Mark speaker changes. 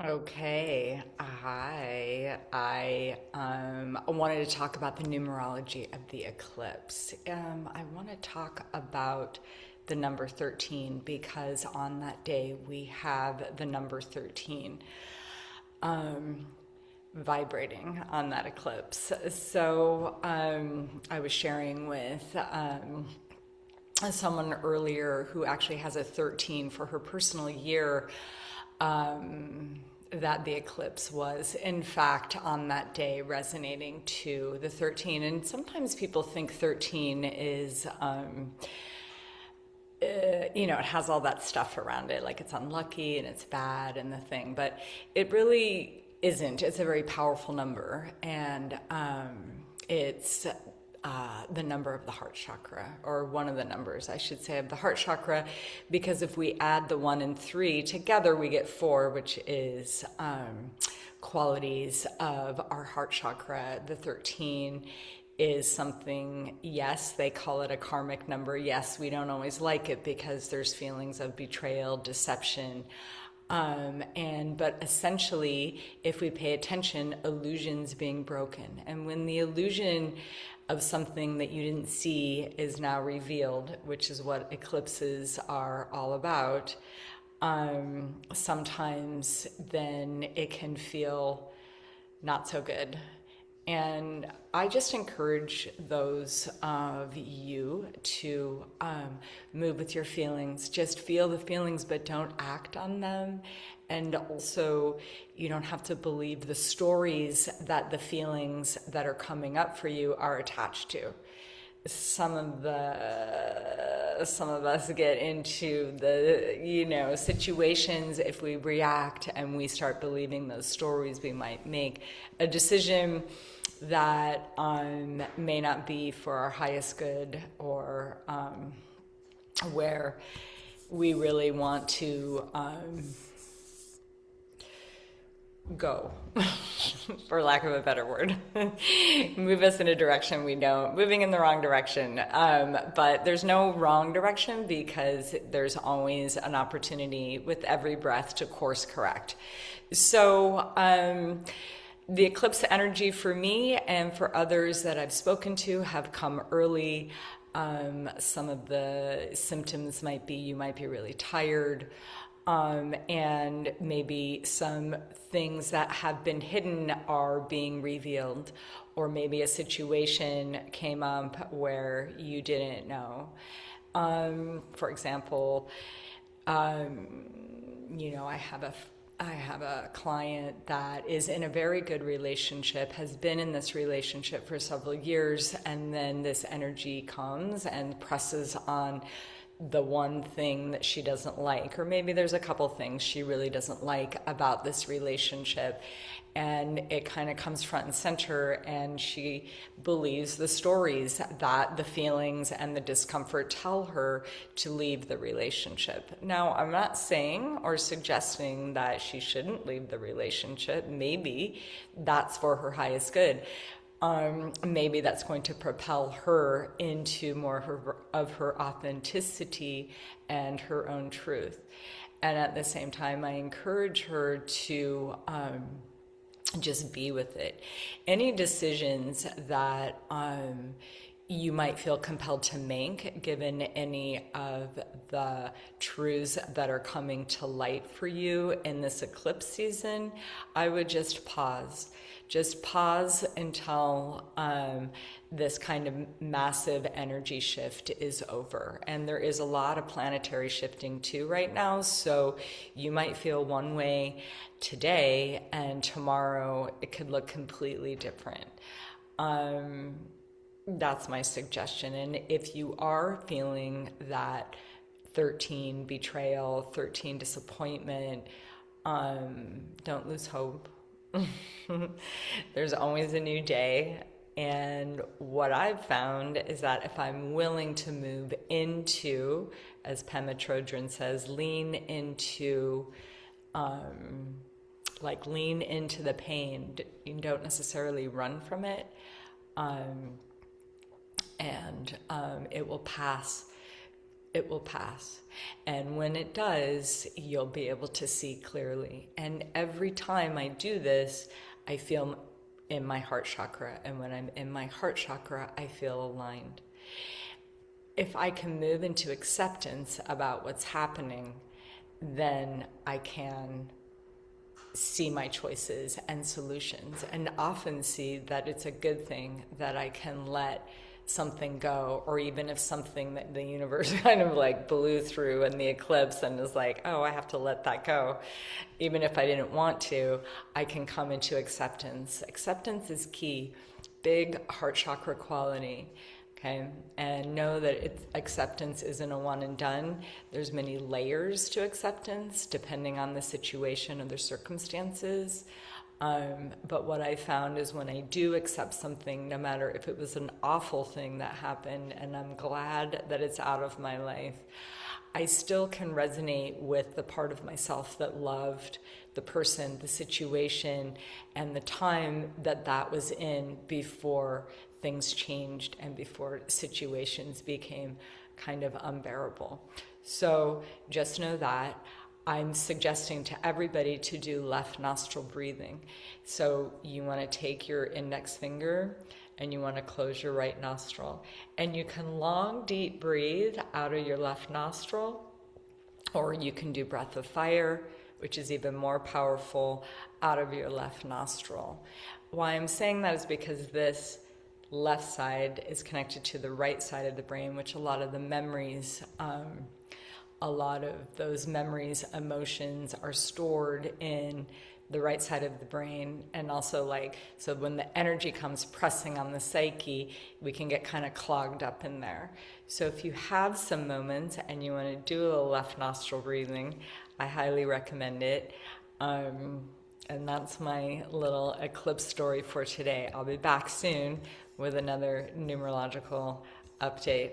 Speaker 1: Okay, hi. I wanted to talk about the numerology of the eclipse. I want to talk about the number 13 because on that day we have the number 13 vibrating on that eclipse. So I was sharing with someone earlier who actually has a 13 for her personal year, that the eclipse was in fact on that day resonating to the 13. And sometimes people think 13 is it has all that stuff around it, like it's unlucky and it's bad and the thing, but it really isn't. It's a very powerful number, and it's the number of the heart chakra, or one of the numbers, I should say, of the heart chakra, because if we add the 1 and 3 together, we get 4, which is qualities of our heart chakra. The 13 is something, yes, they call it a karmic number. Yes, we don't always like it because there's feelings of betrayal, deception. But essentially, if we pay attention, illusions being broken. And when the illusion of something that you didn't see is now revealed, which is what eclipses are all about, sometimes then it can feel not so good. And I just encourage those of you to move with your feelings. Just feel the feelings, but don't act on them. And also, you don't have to believe the stories that the feelings that are coming up for you are attached to. Some of us get into the situations. If we react and we start believing those stories, we might make a decision that may not be for our highest good, or where we really want to go, for lack of a better word, move us in a direction we know, moving in the wrong direction. But there's no wrong direction, because there's always an opportunity with every breath to course correct. So the eclipse energy for me and for others that I've spoken to have come early. Some of the symptoms might be, you might be really tired. And maybe some things that have been hidden are being revealed, or maybe a situation came up where you didn't know. For example, I have a client that is in a very good relationship, has been in this relationship for several years, and then this energy comes and presses on the one thing that she doesn't like, or maybe there's a couple things she really doesn't like about this relationship, and it kind of comes front and center, and she believes the stories that the feelings and the discomfort tell her to leave the relationship. Now, I'm not saying or suggesting that she shouldn't leave the relationship. Maybe that's for her highest good. Maybe that's going to propel her into more of her authenticity and her own truth. And at the same time, I encourage her to just be with it. Any decisions that you might feel compelled to make, given any of the truths that are coming to light for you in this eclipse season, I would just pause. Just pause until this kind of massive energy shift is over. And there is a lot of planetary shifting too right now. So you might feel one way today, and tomorrow it could look completely different. That's my suggestion. And if you are feeling that 13 betrayal, 13 disappointment, don't lose hope. There's always a new day. And what I've found is that if I'm willing to move into, as Pema Chodron says, lean into the pain. You don't necessarily run from it. And it will pass. it will pass. And when it does, you'll be able to see clearly. And every time I do this, I feel in my heart chakra. And when I'm in my heart chakra, I feel aligned. If I can move into acceptance about what's happening, then I can see my choices and solutions, and often see that it's a good thing that I can let something go, or even if something that the universe kind of like blew through in the eclipse and is like, oh, I have to let that go. Even if I didn't want to, I can come into acceptance. Acceptance is key, big heart chakra quality. Okay, and know that acceptance isn't a one and done. There's many layers to acceptance depending on the situation or the circumstances. But what I found is when I do accept something, no matter if it was an awful thing that happened, and I'm glad that it's out of my life, I still can resonate with the part of myself that loved the person, the situation, and the time that that was in before things changed and before situations became kind of unbearable. So just know that. I'm suggesting to everybody to do left nostril breathing. So you want to take your index finger and you want to close your right nostril. And you can long, deep breathe out of your left nostril, or you can do breath of fire, which is even more powerful, out of your left nostril. Why I'm saying that is because this left side is connected to the right side of the brain, which a lot of the memories, a lot of those memories, emotions are stored in the right side of the brain. And also so when the energy comes pressing on the psyche, we can get kind of clogged up in there. So if you have some moments and you want to do a little left nostril breathing, I highly recommend it. And that's my little eclipse story for today. I'll be back soon with another numerological update.